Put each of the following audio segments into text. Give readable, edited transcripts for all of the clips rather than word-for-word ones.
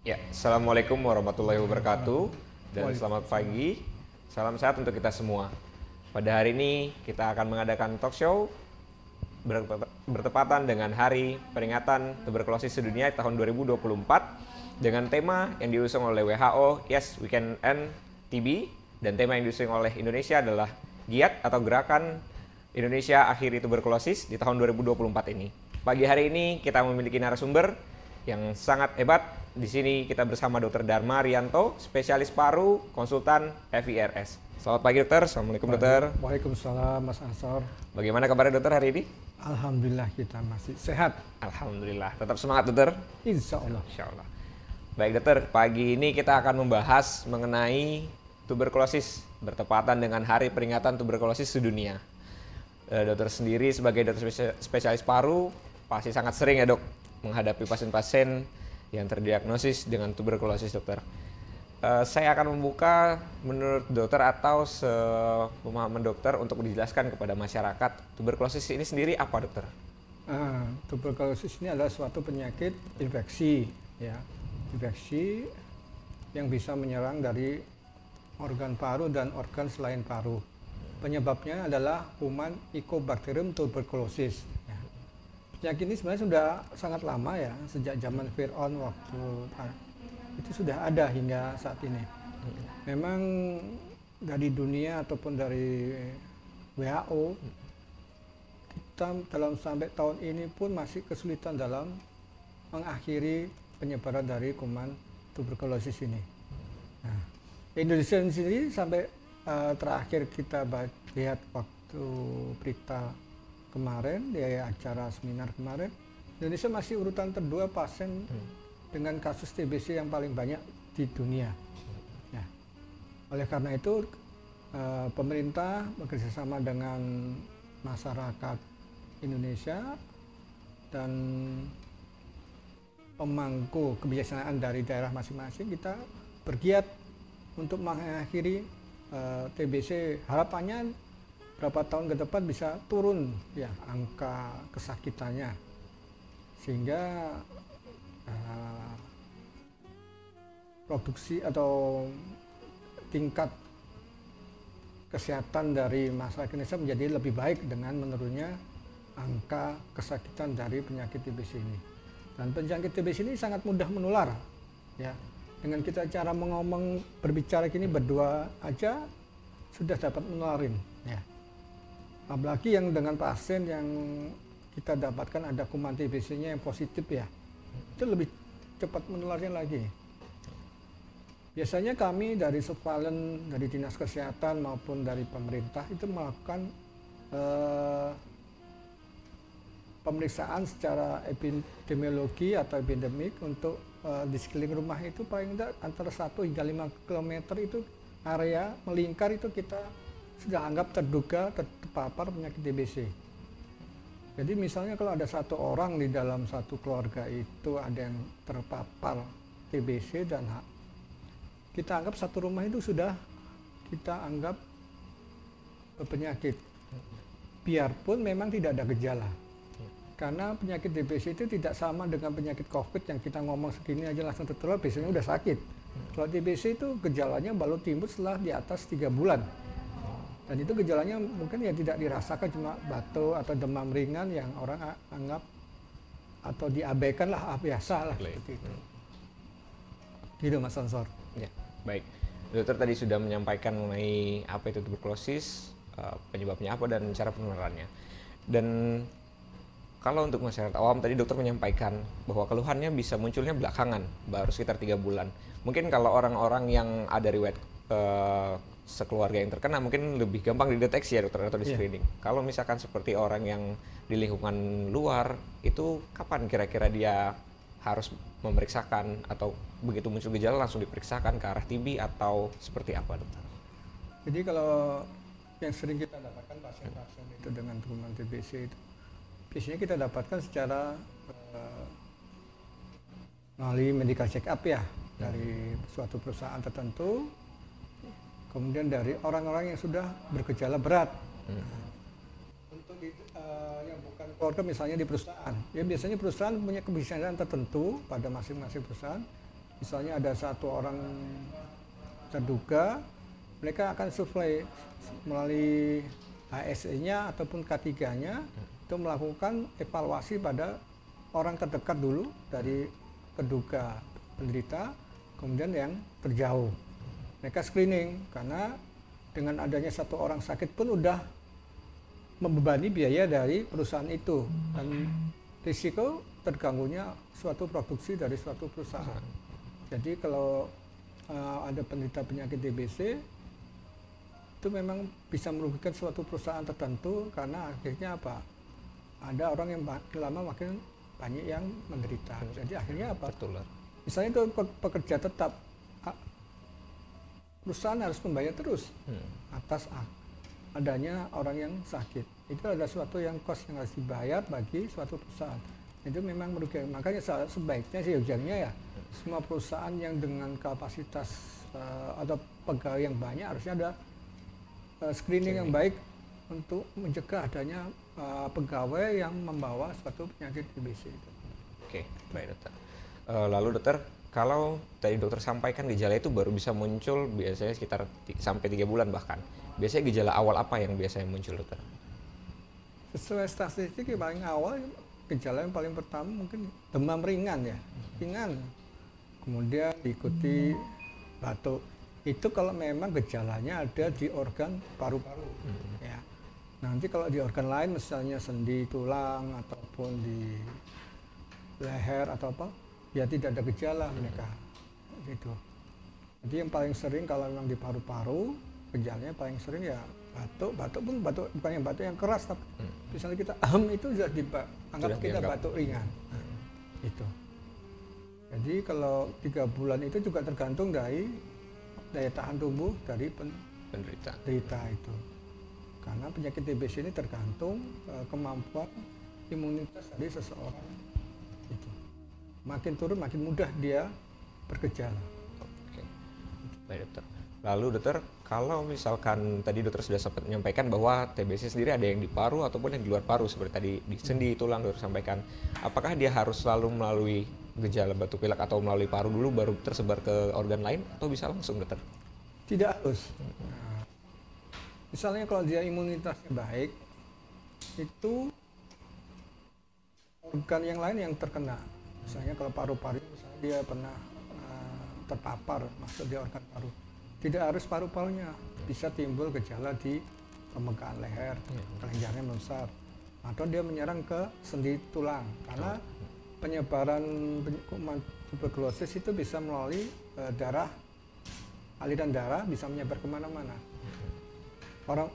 Ya, Assalamualaikum warahmatullahi wabarakatuh dan selamat pagi. Salam sehat untuk kita semua. Pada hari ini kita akan mengadakan talk show bertepatan dengan Hari Peringatan Tuberkulosis Sedunia tahun 2024 dengan tema yang diusung oleh WHO, Yes We Can End TB, dan tema yang diusung oleh Indonesia adalah Giat atau Gerakan Indonesia Akhiri Tuberkulosis di tahun 2024 ini. Pagi hari ini kita memiliki narasumber yang sangat hebat. Di sini kita bersama Dr. Dharma Rianto, spesialis paru, konsultan FIRS. Selamat pagi dokter, Assalamualaikum dokter. Waalaikumsalam Mas Ansor. Bagaimana kabarnya dokter hari ini? Alhamdulillah kita masih sehat. Alhamdulillah, tetap semangat dokter. Insya Allah. Insya Allah. Baik dokter, pagi ini kita akan membahas mengenai tuberkulosis bertepatan dengan Hari Peringatan Tuberkulosis Sedunia. Dokter sendiri sebagai dokter spesialis paru pasti sangat sering ya dok menghadapi pasien-pasien yang terdiagnosis dengan tuberkulosis dokter. Saya akan membuka menurut dokter atau sepemahaman dokter untuk dijelaskan kepada masyarakat tuberkulosis ini sendiri apa dokter? Tuberkulosis ini adalah suatu penyakit infeksi, ya, infeksi yang bisa menyerang dari organ paru dan organ selain paru. Penyebabnya adalah kuman Mycobacterium tuberculosis. Penyakit ini sebenarnya sudah sangat lama ya, sejak zaman Fir'aun waktu itu sudah ada hingga saat ini. Memang dari dunia ataupun dari WHO, kita dalam sampai tahun ini pun masih kesulitan dalam mengakhiri penyebaran dari kuman tuberkulosis ini. Nah, Indonesia sendiri sampai terakhir kita lihat waktu berita kemarin di acara seminar kemarin, Indonesia masih urutan kedua pasien dengan kasus TBC yang paling banyak di dunia. Ya. Oleh karena itu pemerintah bekerjasama dengan masyarakat Indonesia dan pemangku kebijaksanaan dari daerah masing-masing, kita bergiat untuk mengakhiri TBC. Harapannya berapa tahun ke depan bisa turun ya angka kesakitannya, sehingga produksi atau tingkat kesehatan dari masyarakat Indonesia menjadi lebih baik dengan menurunnya angka kesakitan dari penyakit TBC ini. Dan penyakit TBC ini sangat mudah menular ya. Dengan kita cara ngomong berbicara gini berdua aja sudah dapat menularin ya. Apalagi yang dengan pasien yang kita dapatkan ada kuman TBC-nya yang positif ya, itu lebih cepat menularnya lagi. Biasanya kami dari surveillance, dari Dinas Kesehatan maupun dari pemerintah itu melakukan pemeriksaan secara epidemiologi atau epidemik untuk di sekeliling rumah itu paling tidak antara 1 hingga 5 km itu area melingkar itu kita sudah anggap terduga terpapar penyakit TBC. Jadi misalnya kalau ada satu orang di dalam satu keluarga itu ada yang terpapar TBC dan kita anggap satu rumah itu sudah kita anggap berpenyakit. Biarpun memang tidak ada gejala. Karena penyakit TBC itu tidak sama dengan penyakit COVID yang kita ngomong segini aja langsung tertular, biasanya udah sakit. Kalau TBC itu gejalanya baru timbul setelah di atas 3 bulan. Dan itu gejalanya mungkin ya tidak dirasakan, cuma batuk atau demam ringan yang orang anggap atau diabaikan lah, biasa lah seperti itu. Gitu Mas Ansor. Ya, baik. Dokter tadi sudah menyampaikan mengenai apa itu tuberkulosis, penyebabnya apa dan cara penularannya. Dan kalau untuk masyarakat awam tadi dokter menyampaikan bahwa keluhannya bisa munculnya belakangan, baru sekitar 3 bulan. Mungkin kalau orang-orang yang ada riwayat sekeluarga yang terkena mungkin lebih gampang dideteksi ya dokter atau di screening. Kalau misalkan seperti orang yang di lingkungan luar, itu kapan kira-kira dia harus memeriksakan atau begitu muncul gejala langsung diperiksakan ke arah TB atau seperti apa dokter? Jadi kalau yang sering kita dapatkan pasien-pasien itu dengan kuman TBC itu biasanya kita dapatkan secara melalui medical check up ya dari suatu perusahaan tertentu. Kemudian dari orang-orang yang sudah bergejala berat. Untuk yang bukan keluarga misalnya di perusahaan, ya biasanya perusahaan punya kebijakan tertentu pada masing-masing perusahaan misalnya ada satu orang terduga, mereka akan survei melalui HSE-nya ataupun K3-nya itu melakukan evaluasi pada orang terdekat dulu dari terduga penderita, kemudian yang terjauh. Mereka screening karena dengan adanya satu orang sakit pun udah membebani biaya dari perusahaan itu dan risiko terganggunya suatu produksi dari suatu perusahaan. Jadi kalau ada penderita penyakit DBC itu memang bisa merugikan suatu perusahaan tertentu karena akhirnya apa? Ada orang yang makin lama makin banyak yang menderita. Jadi akhirnya apa? Tertular. Misalnya itu pekerja tetap, perusahaan harus membayar terus atas adanya orang yang sakit. Itu adalah suatu yang cost yang harus dibayar bagi suatu perusahaan. Itu memang merugikan. Makanya sebaiknya sejujurnya ya semua perusahaan yang dengan kapasitas atau pegawai yang banyak harusnya ada screening yang baik untuk mencegah adanya pegawai yang membawa suatu penyakit DBC itu. Oke, baik dokter. Lalu dokter, kalau tadi dokter sampaikan gejala itu baru bisa muncul biasanya sekitar sampai 3 bulan bahkan. Biasanya gejala awal apa yang biasanya muncul dokter? Sesuai statistik yang paling awal, gejala yang paling pertama mungkin demam ringan ya, ringan. Kemudian diikuti batuk. Itu kalau memang gejalanya ada di organ paru-paru. Ya. Nanti kalau di organ lain misalnya sendi tulang ataupun di leher atau apa, ya tidak ada gejala mereka. Gitu. Jadi yang paling sering kalau memang di paru-paru, gejalanya paling sering ya batuk pun bukan yang batuk yang keras, tapi misalnya kita itu sudah anggap kita batuk ringan. Itu. Jadi kalau 3 bulan itu juga tergantung dari daya tahan tubuh dari penderita itu. Karena penyakit DBC ini tergantung kemampuan imunitas dari seseorang itu. Makin turun makin mudah dia bergejala. Oke. Baik dokter. Lalu dokter, kalau misalkan tadi dokter sudah sempat menyampaikan bahwa TBC sendiri ada yang di paru ataupun yang di luar paru seperti tadi di sendi tulang dokter sampaikan. Apakah dia harus selalu melalui gejala batuk pilek atau melalui paru dulu baru tersebar ke organ lain atau bisa langsung dokter? Tidak harus. Nah, misalnya kalau dia imunitasnya baik, itu organ yang lain yang terkena. Misalnya kalau paru-paru, misalnya dia pernah terpapar masuk di organ paru. Tidak harus paru-parunya, bisa timbul gejala di permukaan leher, kelenjarnya membesar, atau dia menyerang ke sendi tulang karena penyebaran kuman tuberkulosis itu bisa melalui darah, aliran darah bisa menyebar kemana-mana. Orang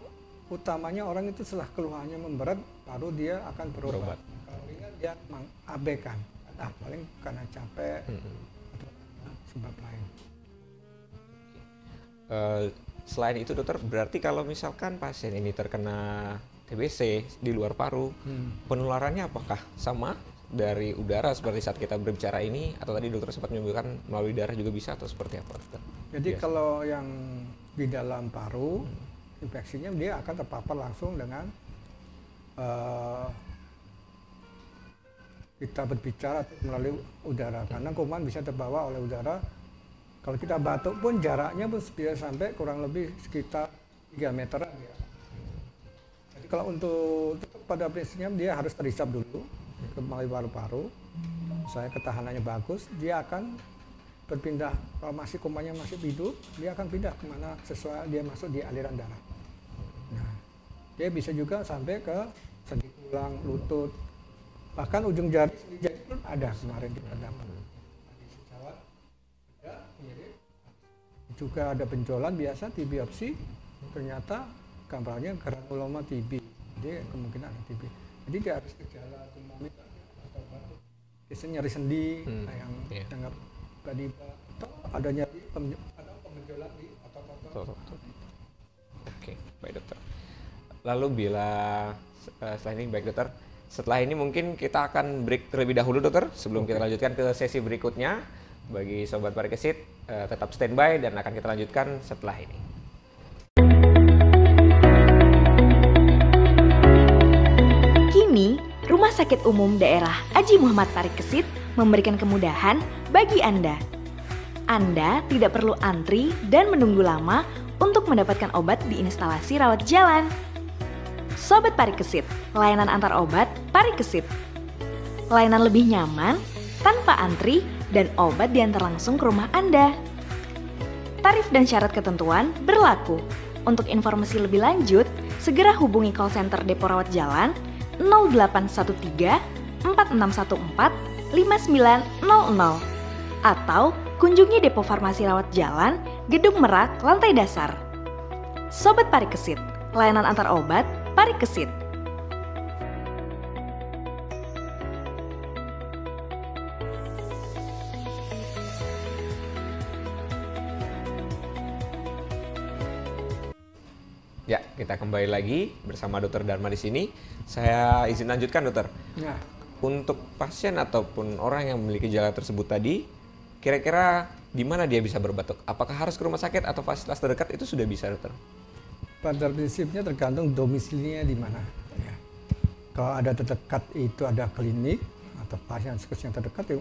utamanya orang itu setelah keluhannya memberat, baru dia akan berobat. Kalau ringan dia mengabaikan, paling karena capek atau sebab lain. Selain itu dokter, berarti kalau misalkan pasien ini terkena TBC di luar paru, penularannya apakah sama dari udara seperti saat kita berbicara ini, atau tadi dokter sempat menyebutkan melalui darah juga bisa, atau seperti apa dokter? Jadi kalau yang di dalam paru, infeksinya dia akan terpapar langsung dengan kita berbicara melalui udara, karena kuman bisa terbawa oleh udara. Kalau kita batuk pun jaraknya pun bisa sampai kurang lebih sekitar 3 meteran ya. Jadi kalau untuk pada prinsipnya dia harus terisap dulu melalui paru-paru. Misalnya ketahanannya bagus, dia akan berpindah. Kalau masih kumannya masih hidup, dia akan pindah kemana sesuai dia masuk di aliran darah. Nah, dia bisa juga sampai ke sendi tulang, lutut, bahkan ujung jari pun ada kemarin kita dapat. Juga ada benjolan biasa di biopsi, ternyata gambarnya granuloma TB, jadi kemungkinan ada TB. Jadi dia harus gejala demam atau batuk, biasanya nyeri sendi, yang dianggap tadi atau ada nyeri ada benjolan di otot-otot. Oke, baik dokter. Lalu bila setelah ini baik dokter, setelah ini mungkin kita akan break terlebih dahulu dokter sebelum kita lanjutkan ke sesi berikutnya. Bagi Sobat Parikesit, tetap standby dan akan kita lanjutkan setelah ini. Kini, Rumah Sakit Umum Daerah Haji Muhammad Parikesit memberikan kemudahan bagi Anda. Anda tidak perlu antri dan menunggu lama untuk mendapatkan obat di instalasi rawat jalan. Sobat Parikesit, layanan antar obat Parikesit. Layanan lebih nyaman, tanpa antri, dan obat diantar langsung ke rumah Anda. Tarif dan syarat ketentuan berlaku. Untuk informasi lebih lanjut, segera hubungi call center Depo Rawat Jalan 0813 4614 5900 atau kunjungi Depo Farmasi Rawat Jalan, Gedung Merak, lantai dasar. Sobat Parikesit, layanan antar obat Parikesit. Ya, kita kembali lagi bersama Dokter Dharma di sini. Saya izin lanjutkan, Dokter. Nah, Untuk pasien ataupun orang yang memiliki gejala tersebut tadi, kira-kira di mana dia bisa berbatuk? Apakah harus ke rumah sakit atau fasilitas terdekat itu sudah bisa, Dokter? pada prinsipnya tergantung domisilinya di mana. Ya. Kalau ada terdekat itu ada klinik atau pasien yang terdekat, ya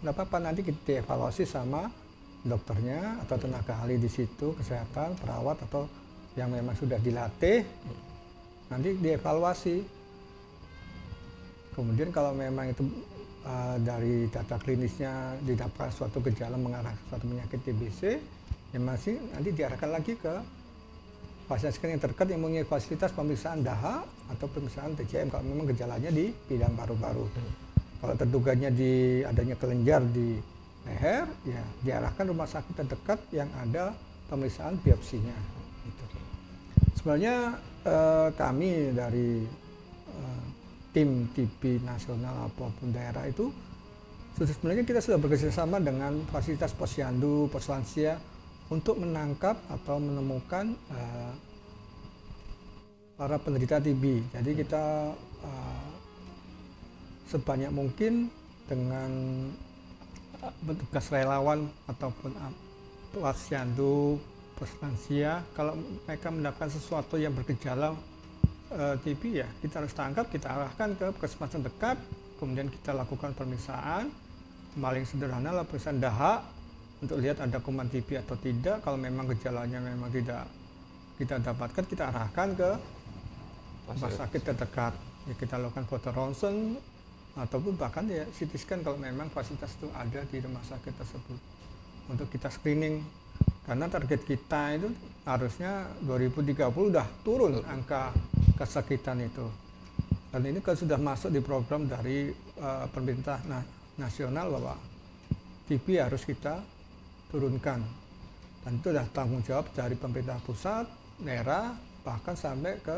nggak apa-apa, nanti kita dievaluasi sama dokternya atau tenaga ahli di situ, kesehatan, perawat atau yang memang sudah dilatih, nanti dievaluasi. Kemudian kalau memang itu dari data klinisnya didapatkan suatu gejala mengarah ke suatu penyakit TBC, ya masih nanti diarahkan lagi ke pasien yang terdekat yang mempunyai fasilitas pemeriksaan dahak atau pemeriksaan TCM kalau memang gejalanya di bidang paru-paru. Kalau terduganya di adanya kelenjar di leher, ya diarahkan rumah sakit terdekat yang ada pemeriksaan biopsinya. Gitu. Sebenarnya kami dari tim TB nasional apapun daerah itu sebenarnya kita sudah bekerjasama dengan fasilitas posyandu, poslansia untuk menangkap atau menemukan para penderita TB. Jadi kita sebanyak mungkin dengan petugas relawan ataupun posyandu, poslansia, kalau mereka mendapatkan sesuatu yang bergejala TB, ya kita harus tangkap, kita arahkan ke puskesmas terdekat, kemudian kita lakukan pemeriksaan. Paling sederhana lah pemeriksaan dahak untuk lihat ada kuman TB atau tidak. Kalau memang gejalanya memang tidak kita dapatkan, kita arahkan ke rumah sakit terdekat. Ya, kita lakukan foto ronsen ataupun bahkan ya CT scan kalau memang fasilitas itu ada di rumah sakit tersebut untuk kita screening. Karena target kita itu harusnya 2030 udah turun angka kesakitan itu. Dan ini kan sudah masuk di program dari pemerintah nasional bahwa TB harus kita turunkan. Dan itu adalah tanggung jawab dari pemerintah pusat, daerah, bahkan sampai ke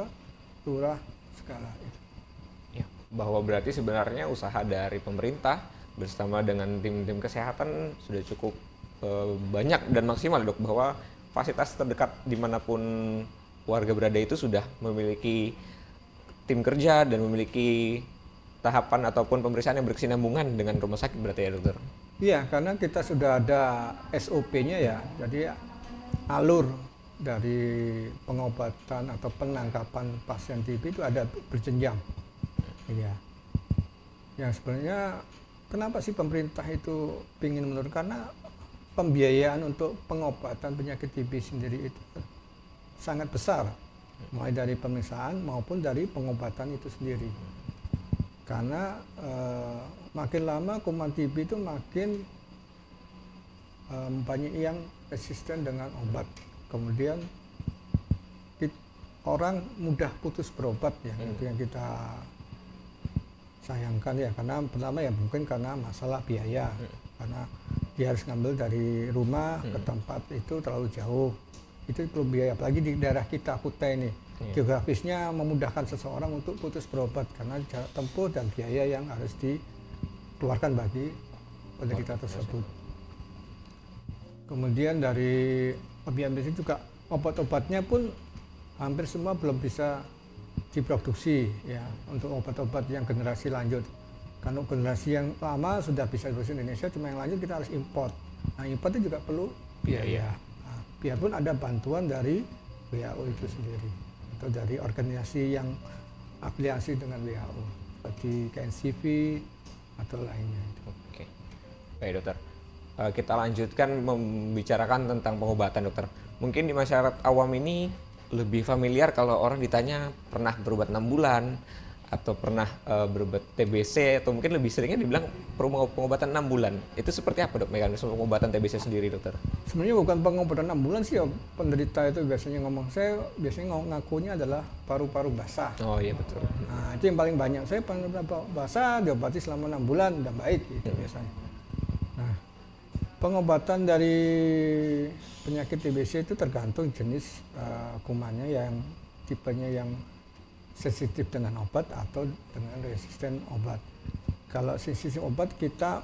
lurah skala itu. Ya, bahwa berarti sebenarnya usaha dari pemerintah bersama dengan tim-tim kesehatan sudah cukup banyak dan maksimal, Dok, bahwa fasilitas terdekat dimanapun warga berada itu sudah memiliki tim kerja dan memiliki tahapan ataupun pemeriksaan yang berkesinambungan dengan rumah sakit berarti ya, Dokter? Iya, karena kita sudah ada SOP-nya ya, jadi alur dari pengobatan atau penangkapan pasien TB itu ada berjenjang. Iya. Yang sebenarnya kenapa sih pemerintah itu ingin menurun? Karena pembiayaan untuk pengobatan penyakit TB sendiri itu sangat besar, mulai dari pemeriksaan maupun dari pengobatan itu sendiri. Karena makin lama kuman TB itu makin banyak yang resisten dengan obat. Kemudian orang mudah putus berobat ya, itu yang kita sayangkan ya. Karena pertama ya mungkin karena masalah biaya, karena dia harus ngambil dari rumah ke tempat itu terlalu jauh. Itu perlu biaya, apalagi di daerah kita Kutai ini. Geografisnya memudahkan seseorang untuk putus berobat karena jarak tempuh dan biaya yang harus dikeluarkan bagi penderita tersebut. Kemudian dari pembiayaan medis juga obat-obatnya pun hampir semua belum bisa diproduksi ya untuk obat-obat yang generasi lanjut. Karena generasi yang lama sudah bisa produksi Indonesia, cuma yang lanjut kita harus import. Nah, import itu juga perlu biaya. Nah, biarpun ada bantuan dari WHO itu sendiri atau dari organisasi yang afiliasi dengan WHO seperti KNCV atau lainnya. Oke, baik, Dokter. kita lanjutkan membicarakan tentang pengobatan, dokter. Mungkin di masyarakat awam ini lebih familiar kalau orang ditanya pernah berobat 6 bulan atau pernah berobat TBC, atau mungkin lebih seringnya dibilang pengobatan 6 bulan. Itu seperti apa, Dok, mekanisme pengobatan TBC sendiri, dokter? Sebenarnya bukan pengobatan 6 bulan sih ya, penderita itu biasanya ngomong. Saya biasanya ngakunya adalah paru-paru basah. Oh iya, betul. Nah, itu yang paling banyak. Saya paru-paru basah diobati selama 6 bulan dan baik gitu biasanya. Nah, pengobatan dari penyakit TBC itu tergantung jenis kumannya, yang tipenya yang sensitif dengan obat atau dengan resisten obat. Kalau sensitif obat, kita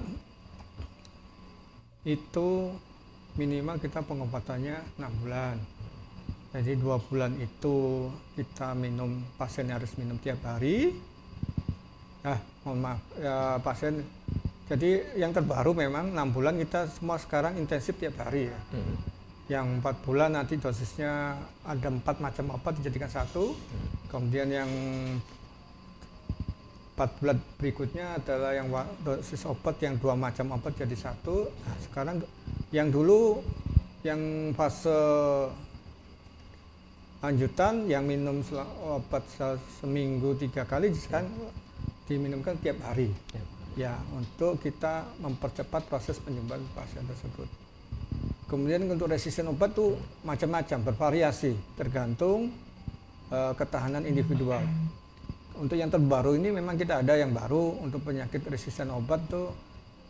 itu minimal kita pengobatannya 6 bulan. Jadi 2 bulan itu kita minum, pasien harus minum tiap hari. Mohon maaf, ya, pasien. Jadi yang terbaru memang 6 bulan kita semua sekarang intensif tiap hari ya. Yang 4 bulan nanti dosisnya ada 4 macam obat dijadikan satu. Kemudian yang 4 bulan berikutnya adalah yang dosis obat yang 2 macam obat jadi satu. Nah, sekarang yang dulu yang fase lanjutan yang minum obat seminggu 3 kali, sekarang diminumkan tiap hari. Ya, untuk kita mempercepat proses penyembuhan pasien tersebut. Kemudian untuk resisten obat tuh macam-macam, bervariasi, tergantung ketahanan individual. Untuk yang terbaru ini memang kita ada yang baru, untuk penyakit resisten obat tuh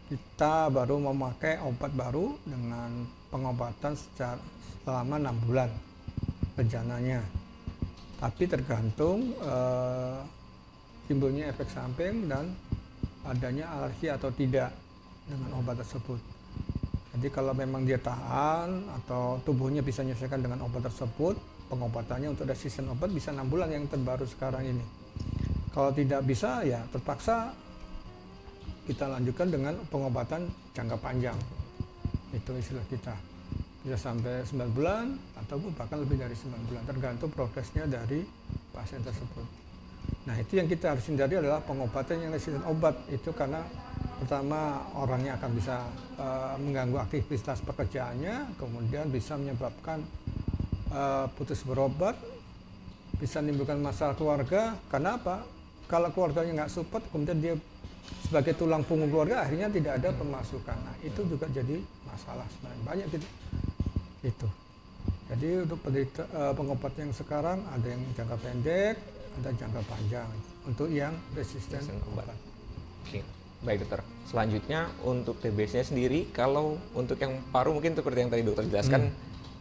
kita baru memakai obat baru dengan pengobatan selama 6 bulan rencananya. Tapi tergantung timbulnya efek samping dan adanya alergi atau tidak dengan obat tersebut. Jadi kalau memang dia tahan atau tubuhnya bisa menyesuaikan dengan obat tersebut, pengobatannya untuk resisten obat bisa 6 bulan yang terbaru sekarang ini. Kalau tidak bisa, ya terpaksa kita lanjutkan dengan pengobatan jangka panjang. Itu istilah kita. Bisa sampai 9 bulan ataupun bahkan lebih dari 9 bulan, tergantung progresnya dari pasien tersebut. Nah, itu yang kita harus hindari adalah pengobatan yang resisten obat. Itu karena pertama orangnya akan bisa mengganggu aktivitas pekerjaannya, kemudian bisa menyebabkan putus berobat, bisa menimbulkan masalah keluarga. Karena apa? Kalau keluarganya nggak support, kemudian dia sebagai tulang punggung keluarga akhirnya tidak ada pemasukan. Nah, itu juga jadi masalah sebenarnya. Banyak itu. Jadi untuk pengobatan yang sekarang ada yang jangka pendek, ada jangka panjang untuk yang resisten obat. Oke. Baik, dokter. Selanjutnya untuk TBC-nya sendiri, kalau untuk yang paru mungkin seperti yang tadi dokter jelaskan,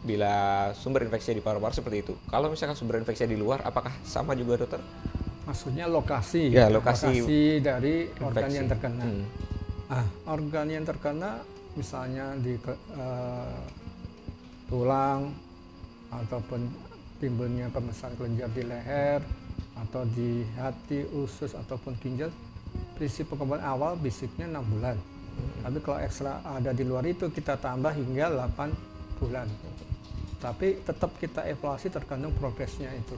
bila sumber infeksi di paru-paru seperti itu. Kalau misalkan sumber infeksi di luar, apakah sama juga, dokter? Maksudnya lokasi, ya, lokasi dari infeksi. Organ yang terkena. Organ yang terkena misalnya di tulang ataupun timbulnya pemesan kelenjar di leher atau di hati, usus ataupun ginjal. Prinsip pengobatan awal basicnya 6 bulan. Tapi kalau ekstra ada di luar itu kita tambah hingga 8 bulan. Tapi tetap kita evaluasi tergantung progresnya itu.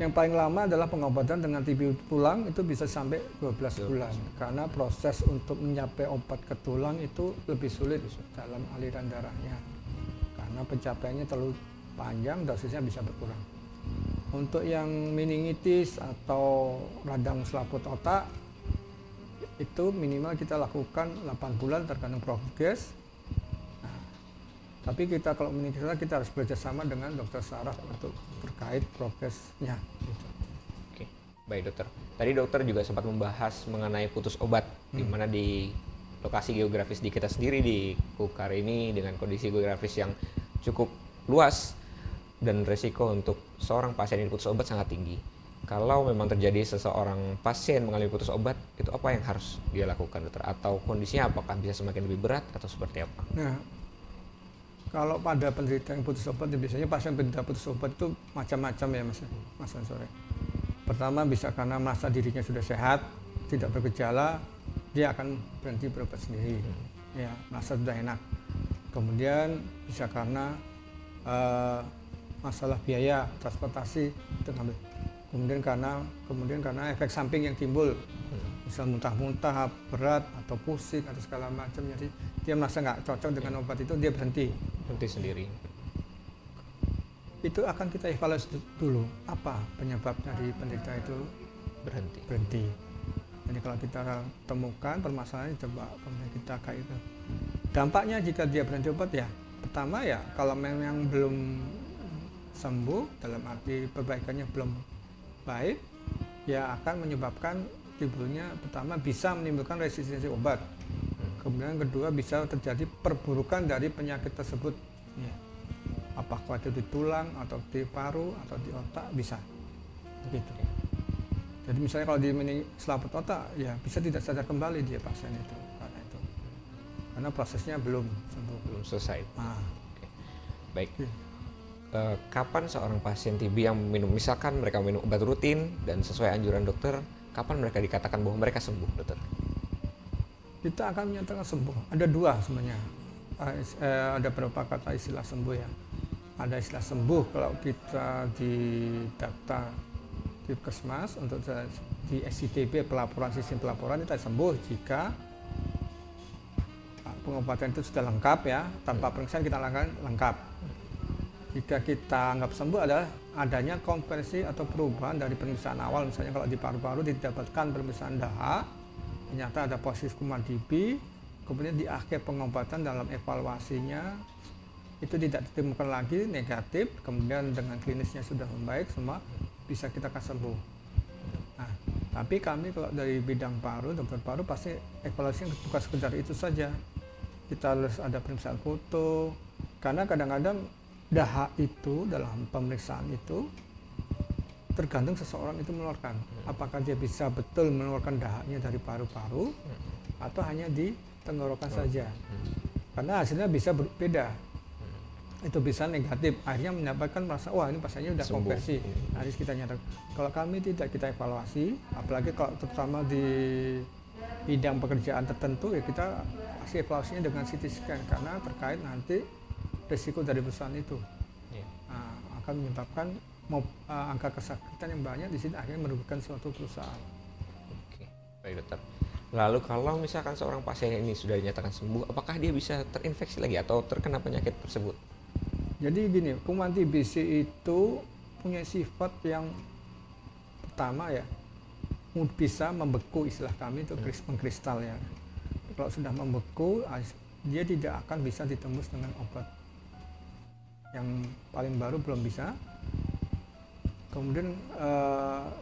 Yang paling lama adalah pengobatan dengan TB tulang, itu bisa sampai 12 bulan. Karena proses untuk mencapai obat ke tulang itu lebih sulit dalam aliran darahnya. Karena pencapaiannya terlalu panjang, dosisnya bisa berkurang. Untuk yang meningitis atau radang selaput otak, itu minimal kita lakukan 8 bulan tergantung progres. Nah, tapi kita kalau meningitis kita harus bekerjasama dengan dokter saraf untuk terkait progresnya. Gitu. Oke, baik dokter. Tadi dokter juga sempat membahas mengenai putus obat, di mana di lokasi geografis di kita sendiri di Kukar ini dengan kondisi geografis yang cukup luas dan resiko untuk seorang pasien yang putus obat sangat tinggi. Kalau memang terjadi seseorang pasien mengalami putus obat, itu apa yang harus dia lakukan, dokter? Atau kondisinya apakah bisa semakin lebih berat atau seperti apa? Nah, kalau pada penderita yang putus obat, biasanya pasien penderita putus obat itu macam-macam ya, Mas Ansore. Pertama bisa karena merasa dirinya sudah sehat, tidak bergejala, dia akan berhenti berobat sendiri, ya merasa sudah enak. Kemudian bisa karena masalah biaya transportasi itu ngambil. Kemudian karena efek samping yang timbul, misal muntah-muntah, berat atau pusing atau segala macam, jadi dia merasa nggak cocok dengan obat itu, dia berhenti sendiri. Itu akan kita evaluasi dulu apa penyebab dari penderita itu berhenti. Jadi kalau kita temukan permasalahannya, coba kemudian kita kayak itu. Dampaknya jika dia berhenti obat ya, pertama ya kalau memang belum sembuh, dalam arti perbaikannya belum baik, ya akan menyebabkan timbulnya, pertama bisa menimbulkan resistensi obat. Kemudian kedua bisa terjadi perburukan dari penyakit tersebut. Ya. Apakah itu di tulang atau di paru atau di otak, bisa. Begitu. Jadi misalnya kalau di selaput otak, ya bisa tidak sadar kembali dia pasien itu karena prosesnya belum sembuh, belum selesai. Oke. Baik. Kapan seorang pasien TB yang misalkan mereka minum obat rutin dan sesuai anjuran dokter, kapan mereka dikatakan bahwa mereka sembuh, dokter? Kita akan menyatakan sembuh. Ada dua sebenarnya. Ada beberapa kata istilah sembuh ya. Ada istilah sembuh kalau kita di data di Puskesmas untuk di SITB sistem pelaporan itu sembuh jika pengobatan itu sudah lengkap ya, tanpa pemeriksaan kita lakukan lengkap. Jika kita anggap sembuh adalah adanya konversi atau perubahan dari pemeriksaan awal, misalnya kalau di paru-paru didapatkan pemeriksaan dahak, ternyata ada posisi kuman DB, kemudian di akhir pengobatan dalam evaluasinya itu tidak ditemukan lagi negatif, kemudian dengan klinisnya sudah membaik, semua bisa kita kasih sembuh. Nah, tapi kami kalau dari bidang paru, dokter paru pasti evaluasinya bukan sekedar itu saja. Kita harus ada pemeriksaan foto, karena kadang-kadang dahak itu dalam pemeriksaan itu tergantung seseorang itu mengeluarkan. Apakah dia bisa betul mengeluarkan dahaknya dari paru-paru atau hanya di tenggorokan saja. Karena hasilnya bisa berbeda. Itu bisa negatif, akhirnya mendapatkan merasa wah ini pasiennya sudah konversi. Harus kita nyatakan. Kalau kami tidak kita evaluasi, apalagi kalau terutama di bidang pekerjaan tertentu ya kita pasti evaluasinya dengan CT scan karena terkait nanti risiko dari perusahaan itu. Akan menyebabkan angka kesakitan yang banyak di sini akhirnya merugikan suatu perusahaan. Oke, baik dokter. Lalu kalau misalkan seorang pasien ini sudah dinyatakan sembuh, apakah dia bisa terinfeksi lagi atau terkena penyakit tersebut? Jadi gini, kuman TBC itu punya sifat yang pertama ya, bisa membeku, istilah kami itu mengkristal ya. Kalau sudah membeku, dia tidak akan bisa ditembus dengan obat. Yang paling baru belum bisa. Kemudian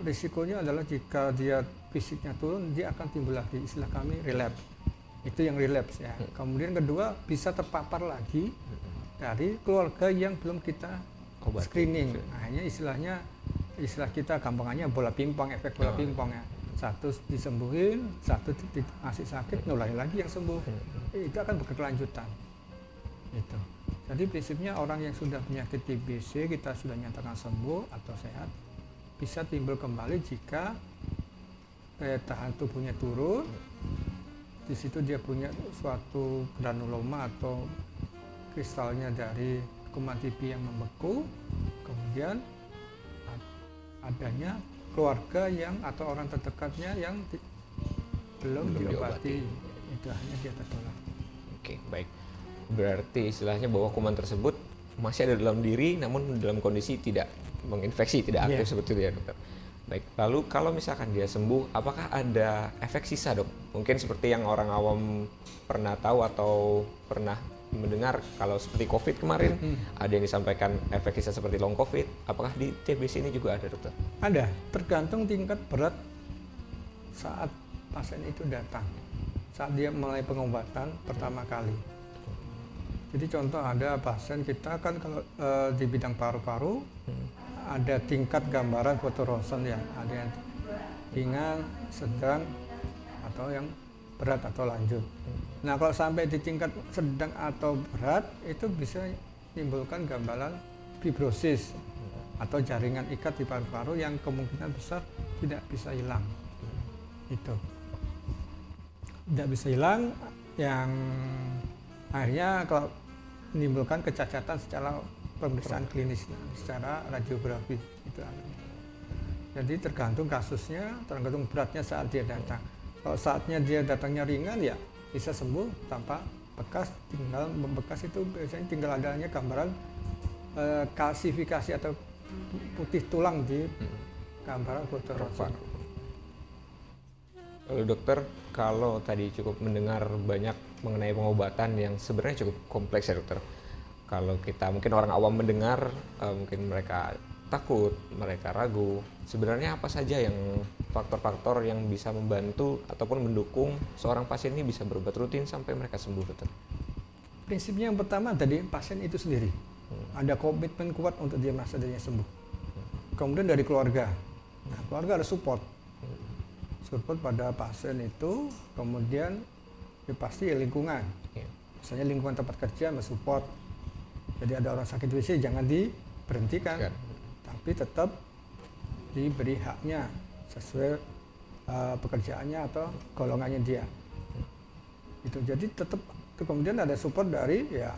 risikonya adalah jika dia fisiknya turun, dia akan timbul lagi, istilah kami relapse. Itu yang relapse ya. Kemudian kedua, bisa terpapar lagi dari keluarga yang belum kita screening. Akhirnya istilah kita gampangannya bola pingpong, efek bola pingpong ya. Satu disembuhin, satu masih sakit, nulari lagi yang sembuh. Itu akan berkelanjutan. Itu. Jadi prinsipnya orang yang sudah penyakit TBC kita sudah nyatakan sembuh atau sehat bisa timbul kembali jika daya tahan tubuhnya turun. Di situ dia punya suatu granuloma atau kristalnya dari kuman TB yang membeku, kemudian adanya keluarga yang atau orang terdekatnya yang belum diobati. Itu hanya dia tertular. Oke, baik. Berarti istilahnya bahwa kuman tersebut masih ada dalam diri namun dalam kondisi tidak menginfeksi, tidak aktif seperti itu ya dokter. Baik, lalu kalau misalkan dia sembuh, apakah ada efek sisa dok? Mungkin seperti yang orang awam pernah tahu atau pernah mendengar kalau seperti COVID kemarin, ada yang disampaikan efek sisa seperti long COVID. Apakah di TBC ini juga ada dokter? Ada, tergantung tingkat berat saat pasien itu datang, saat dia mulai pengobatan pertama kali. Jadi contoh ada pasien kita kan kalau di bidang paru-paru ada tingkat gambaran foto ronsen ya, ada yang ringan, sedang, atau yang berat atau lanjut. Nah kalau sampai di tingkat sedang atau berat itu bisa menimbulkan gambaran fibrosis atau jaringan ikat di paru-paru yang kemungkinan besar tidak bisa hilang. Itu tidak bisa hilang, yang akhirnya kalau menimbulkan kecacatan secara pemeriksaan klinis, secara radiografi itu. Jadi tergantung kasusnya, tergantung beratnya saat dia datang. Kalau saatnya dia datangnya ringan ya bisa sembuh tanpa bekas, tinggal membekas itu biasanya tinggal adanya gambaran kalsifikasi atau putih tulang di gambaran foto ronsen. Lalu dokter, kalau tadi cukup mendengar banyak mengenai pengobatan yang sebenarnya cukup kompleks ya dokter. Kalau kita mungkin orang awam mendengar, mungkin mereka takut, mereka ragu. Sebenarnya apa saja yang faktor-faktor yang bisa membantu ataupun mendukung seorang pasien ini bisa berobat rutin sampai mereka sembuh dokter? Prinsipnya yang pertama dari pasien itu sendiri. Ada komitmen kuat untuk dia merasa dirinya sembuh. Kemudian dari keluarga. Nah, keluarga ada support pada pasien itu, kemudian ya pasti lingkungan. Misalnya lingkungan tempat kerja mensupport. Jadi ada orang sakit TBC jangan diberhentikan, tapi tetap diberi haknya sesuai pekerjaannya atau golongannya dia. Itu jadi tetap kemudian ada support dari ya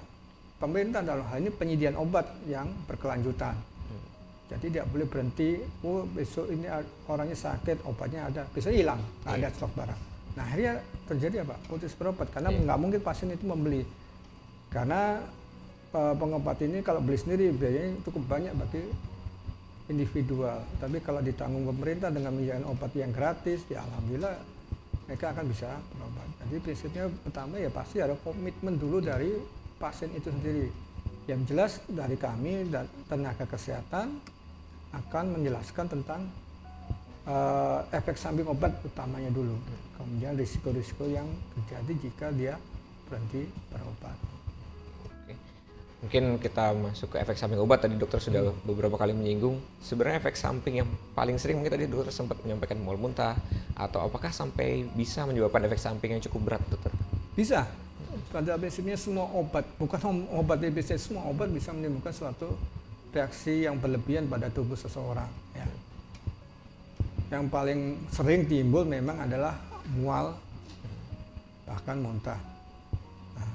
pemerintah dalam hal ini penyediaan obat yang berkelanjutan. Jadi tidak boleh berhenti, oh besok ini orangnya sakit, obatnya ada, besok hilang, nggak ada stok barang. Nah akhirnya terjadi apa? Putus berobat, karena nggak mungkin pasien itu membeli. Karena pengobat ini kalau beli sendiri biayanya cukup banyak bagi individual. Tapi kalau ditanggung pemerintah dengan menyediakan obat yang gratis, ya alhamdulillah mereka akan bisa berobat. Jadi prinsipnya pertama ya pasti ada komitmen dulu dari pasien itu sendiri. Yang jelas dari kami dan tenaga kesehatan akan menjelaskan tentang efek samping obat utamanya dulu, kemudian risiko-risiko yang terjadi jika dia berhenti berobat. Oke. Mungkin kita masuk ke efek samping obat. Tadi dokter sudah beberapa kali menyinggung. Sebenarnya efek samping yang paling sering mungkin tadi dokter sempat menyampaikan mual muntah, atau apakah sampai bisa menyebabkan efek samping yang cukup berat dokter? Bisa. Pada prinsipnya semua obat, bukan obat TBC, semua obat bisa menimbulkan suatu reaksi yang berlebihan pada tubuh seseorang. Ya. Yang paling sering timbul memang adalah mual, bahkan muntah. Nah,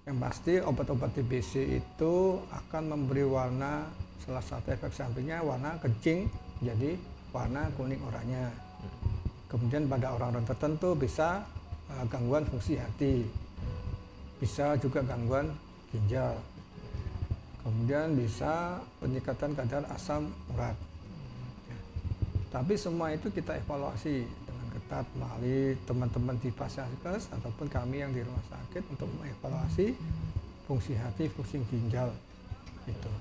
yang pasti obat-obat TBC itu akan memberi warna, salah satu efek sampingnya warna kencing, jadi warna kuning oranye. Kemudian pada orang-orang tertentu bisa gangguan fungsi hati, bisa juga gangguan ginjal. Kemudian bisa peningkatan kadar asam urat. Tapi semua itu kita evaluasi dengan ketat melalui teman-teman di Faskes ataupun kami yang di rumah sakit untuk mengevaluasi fungsi hati, fungsi ginjal itu.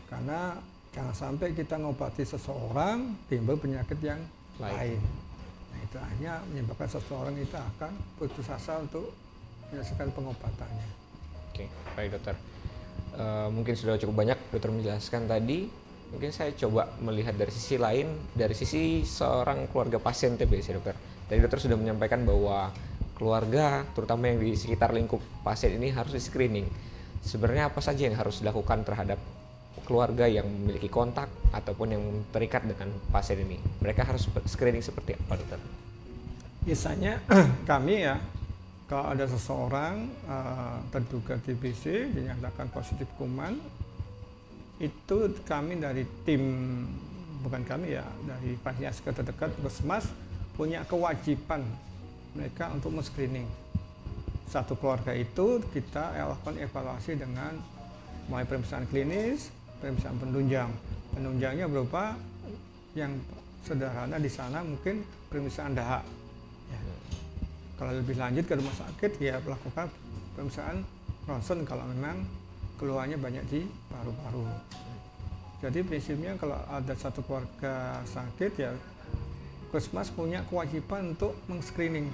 Karena jangan sampai kita ngobati seseorang timbul penyakit yang lain. Nah, itu hanya menyebabkan seseorang itu akan putus asa untuk menyelesaikan pengobatannya. Oke, baik dokter. Mungkin sudah cukup banyak dokter menjelaskan tadi. Mungkin saya coba melihat dari sisi lain, dari sisi seorang keluarga pasien TBC dokter. Tadi dokter sudah menyampaikan bahwa keluarga, terutama yang di sekitar lingkup pasien ini harus di screening. Sebenarnya apa saja yang harus dilakukan terhadap keluarga yang memiliki kontak ataupun yang terikat dengan pasien ini? Mereka harus screening seperti apa dokter? Biasanya kami ya, kalau ada seseorang terduga TBC dinyatakan positif kuman, itu kami dari tim, bukan kami ya, dari Faskes terdekat Puskesmas punya kewajiban mereka untuk men-screening. Satu keluarga itu kita lakukan evaluasi dengan mulai pemeriksaan klinis, pemeriksaan penunjang. Penunjangnya berupa yang sederhana di sana mungkin pemeriksaan dahak. Ya. Kalau lebih lanjut ke rumah sakit ya melakukan pemeriksaan ronsen kalau memang keluhannya banyak di paru-paru. Jadi prinsipnya kalau ada satu keluarga sakit ya Puskesmas punya kewajiban untuk men-screening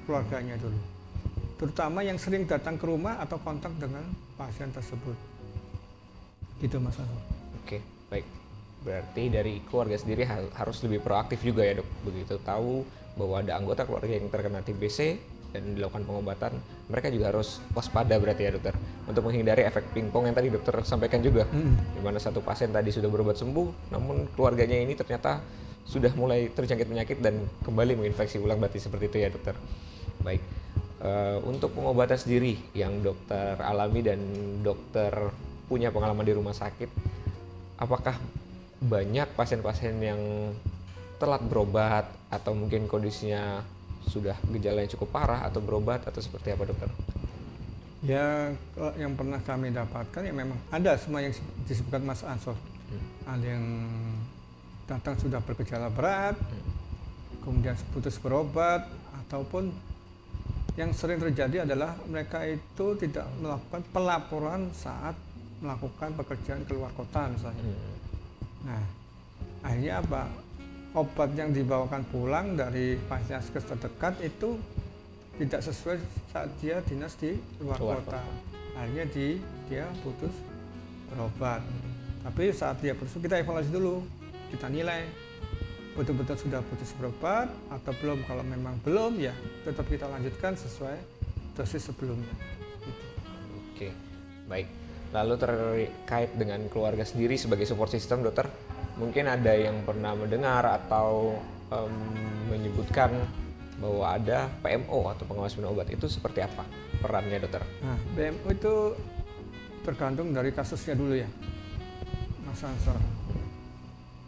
keluarganya dulu. Terutama yang sering datang ke rumah atau kontak dengan pasien tersebut. Gitu Mas Anwar. Oke, baik. Berarti dari keluarga sendiri harus lebih proaktif juga ya dok. Begitu tahu bahwa ada anggota keluarga yang terkena TBC dan dilakukan pengobatan, mereka juga harus waspada berarti ya dokter, untuk menghindari efek pingpong yang tadi dokter sampaikan juga. Di mana satu pasien tadi sudah berobat sembuh, namun keluarganya ini ternyata sudah mulai terjangkit penyakit dan kembali menginfeksi ulang, berarti seperti itu ya dokter. Baik, untuk pengobatan sendiri yang dokter alami dan dokter punya pengalaman di rumah sakit, apakah banyak pasien-pasien yang telat berobat atau mungkin kondisinya sudah gejalanya cukup parah atau berobat atau seperti apa dokter? Ya, yang pernah kami dapatkan ya memang ada semua yang disebutkan Mas Ansor. Ada yang datang sudah bergejala berat, kemudian putus berobat, ataupun yang sering terjadi adalah mereka itu tidak melakukan pelaporan saat melakukan pekerjaan keluar kota misalnya. Nah, akhirnya apa? Obat yang dibawakan pulang dari Puskesmas terdekat itu tidak sesuai saat dia dinas di luar kota. Akhirnya dia putus berobat. Tapi saat dia putus kita evaluasi dulu, kita nilai betul-betul sudah putus berobat atau belum. Kalau memang belum ya tetap kita lanjutkan sesuai dosis sebelumnya. Gitu. Oke, baik. Lalu terkait dengan keluarga sendiri sebagai support system, dokter, mungkin ada yang pernah mendengar atau menyebutkan bahwa ada PMO atau pengawas minum obat, itu seperti apa perannya dokter? Nah, PMO itu tergantung dari kasusnya dulu ya, Mas Ansor.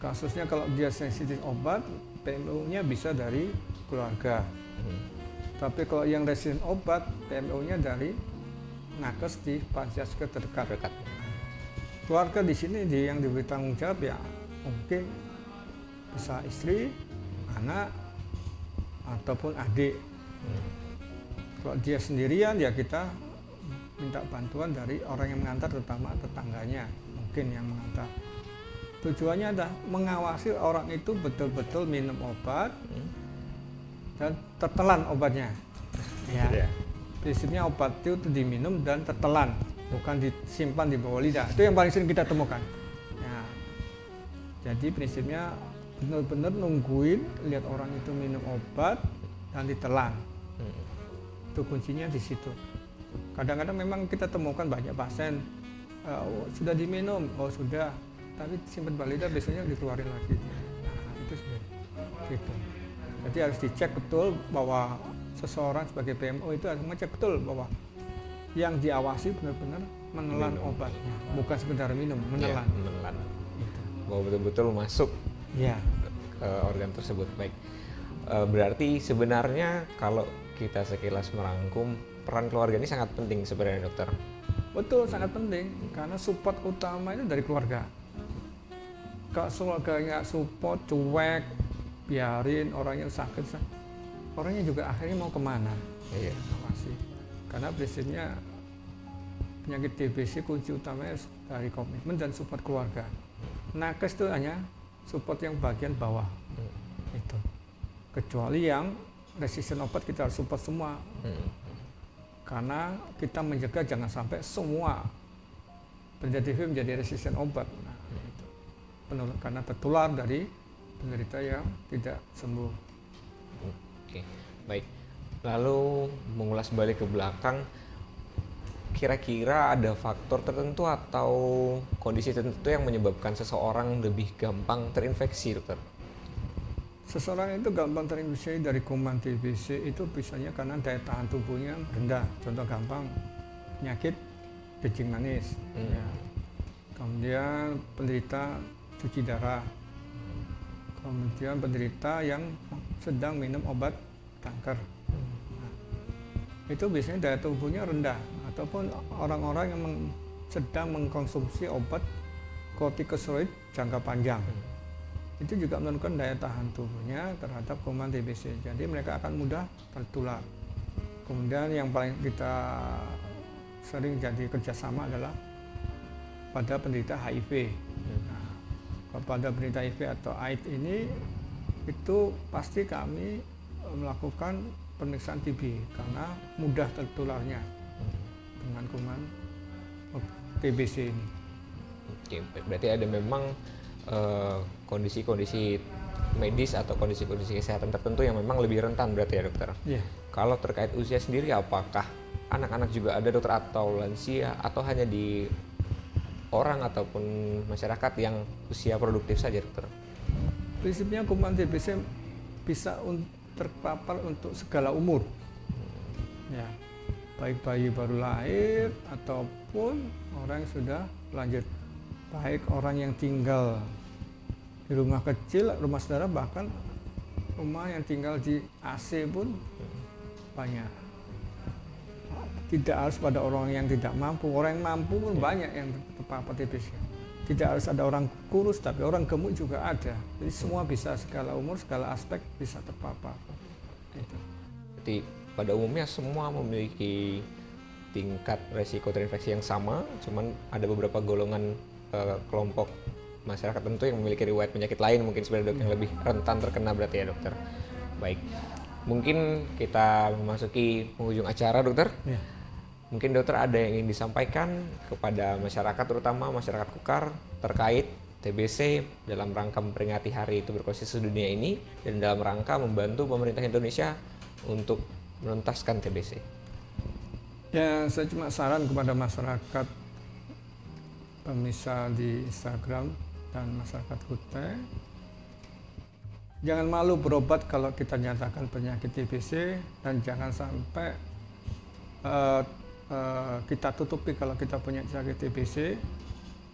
Kasusnya kalau dia sensitif obat, PMO-nya bisa dari keluarga. Tapi kalau yang resisten obat, PMO-nya dari nakes di Puskesmas terdekat. Keluarga di sini yang diberi tanggung jawab ya mungkin bisa istri, anak, ataupun adik. Kalau dia sendirian ya kita minta bantuan dari orang yang mengantar, terutama tetangganya mungkin yang mengantar. Tujuannya adalah mengawasi orang itu betul-betul minum obat dan tertelan obatnya. Ya. Prinsipnya obat itu diminum dan tertelan, bukan disimpan di bawah lidah. Itu yang paling sering kita temukan. Ya. Jadi prinsipnya benar-benar nungguin, lihat orang itu minum obat dan ditelan. Itu kuncinya di situ. Kadang-kadang memang kita temukan banyak pasien sudah diminum, sudah, tapi simpan bawah lidah biasanya dikeluarin lagi. Nah, itu gitu. Jadi harus dicek betul bahwa seseorang sebagai PMO itu harus mengecek betul bahwa yang diawasi benar-benar menelan obatnya, bukan sekedar minum, menelan. Ya, menelan. Itu. Bahwa betul-betul masuk ya ke organ tersebut. Baik. Berarti sebenarnya kalau kita sekilas merangkum, peran keluarga ini sangat penting sebenarnya dokter. Betul, sangat penting karena support utama itu dari keluarga. Kalau keluarganya support, cuek, biarin orang yang sakit, orangnya juga akhirnya mau kemana? Iya. Masih. Karena prinsipnya penyakit DBC kunci utamanya dari komitmen dan support keluarga. Nakes itu hanya support yang bagian bawah. Itu. Kecuali yang resisten obat kita harus support semua. Karena kita menjaga jangan sampai semua penderita DBC menjadi resisten obat. Nah, itu. Karena tertular dari penderita yang tidak sembuh. Oke, baik. Lalu mengulas balik ke belakang, kira-kira ada faktor tertentu atau kondisi tertentu yang menyebabkan seseorang lebih gampang terinfeksi, dokter? Seseorang itu gampang terinfeksi dari kuman TBC itu biasanya karena daya tahan tubuhnya rendah. Contoh gampang, penyakit kencing manis. Ya. Kemudian penderita cuci darah. Kemudian penderita yang sedang minum obat kanker. Nah, itu biasanya daya tubuhnya rendah. Ataupun orang-orang yang sedang mengkonsumsi obat kortikosteroid jangka panjang. Itu juga menurunkan daya tahan tubuhnya terhadap kuman TBC. Jadi mereka akan mudah tertular. Kemudian yang paling kita sering jadi kerjasama adalah pada penderita HIV. Nah, kepada penderita HIV atau AIDS ini itu pasti kami melakukan pemeriksaan TB karena mudah tertularnya dengan kuman TBC ini. Oke, berarti ada memang kondisi-kondisi medis atau kondisi-kondisi kesehatan tertentu yang memang lebih rentan berarti ya dokter? Iya. Kalau terkait usia sendiri, apakah anak-anak juga ada dokter atau lansia atau hanya di orang ataupun masyarakat yang usia produktif saja dokter? Prinsipnya kuman TBC bisa terpapar untuk segala umur. Ya, baik bayi baru lahir ataupun orang yang sudah lanjut. Baik orang yang tinggal di rumah kecil, rumah saudara, bahkan rumah yang tinggal di AC pun banyak. Tidak harus pada orang yang tidak mampu, orang yang mampu pun banyak yang terpapar TBC. Tidak harus ada orang kurus, tapi orang gemuk juga ada. Jadi semua bisa, segala umur, segala aspek bisa terpapar. Gitu. Jadi pada umumnya semua memiliki tingkat resiko terinfeksi yang sama, cuman ada beberapa golongan kelompok masyarakat tentu yang memiliki riwayat penyakit lain mungkin sebenarnya, Dok, yang lebih rentan terkena berarti ya, Dokter. Baik, mungkin kita memasuki penghujung acara, Dokter. Ya. Mungkin Dokter ada yang ingin disampaikan kepada masyarakat, terutama masyarakat Kukar, terkait TBC dalam rangka memperingati Hari Tuberkulosis Sedunia ini dan dalam rangka membantu pemerintah Indonesia untuk menuntaskan TBC. Ya, saya cuma saran kepada masyarakat pemirsa di Instagram dan masyarakat Kutai, jangan malu berobat kalau kita nyatakan penyakit TBC, dan jangan sampai kita tutupi kalau kita punya penyakit TBC,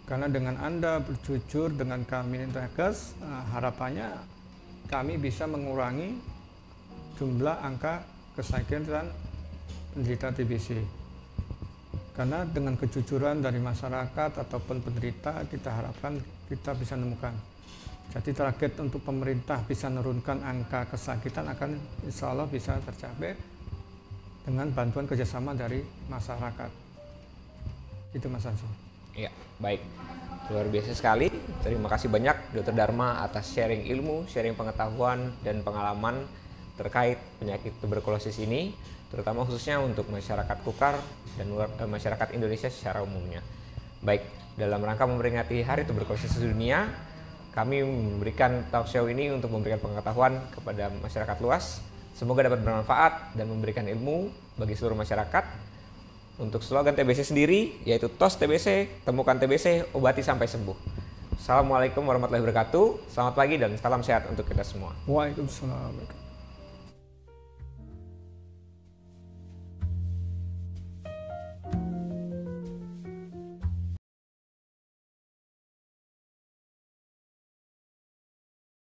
karena dengan Anda berjujur dengan kami Interakes, harapannya kami bisa mengurangi jumlah angka kesakitan dan penderita TBC. Karena dengan kejujuran dari masyarakat ataupun penderita, kita harapkan kita bisa menemukan. Jadi target untuk pemerintah bisa menurunkan angka kesakitan akan insya Allah bisa tercapai dengan bantuan kerjasama dari masyarakat. Itu Mas Anso. Ya, baik. Luar biasa sekali. Terima kasih banyak Dr. Dharma atas sharing ilmu, sharing pengetahuan dan pengalaman terkait penyakit tuberkulosis ini, terutama khususnya untuk masyarakat Kukar dan masyarakat Indonesia secara umumnya. Baik, dalam rangka memperingati Hari Tuberkulosis Sedunia, kami memberikan talk show ini untuk memberikan pengetahuan kepada masyarakat luas. Semoga dapat bermanfaat dan memberikan ilmu bagi seluruh masyarakat. Untuk slogan TBC sendiri, yaitu TOS TBC, temukan TBC, obati sampai sembuh. Assalamualaikum warahmatullahi wabarakatuh. Selamat pagi dan salam sehat untuk kita semua. Waalaikumsalam.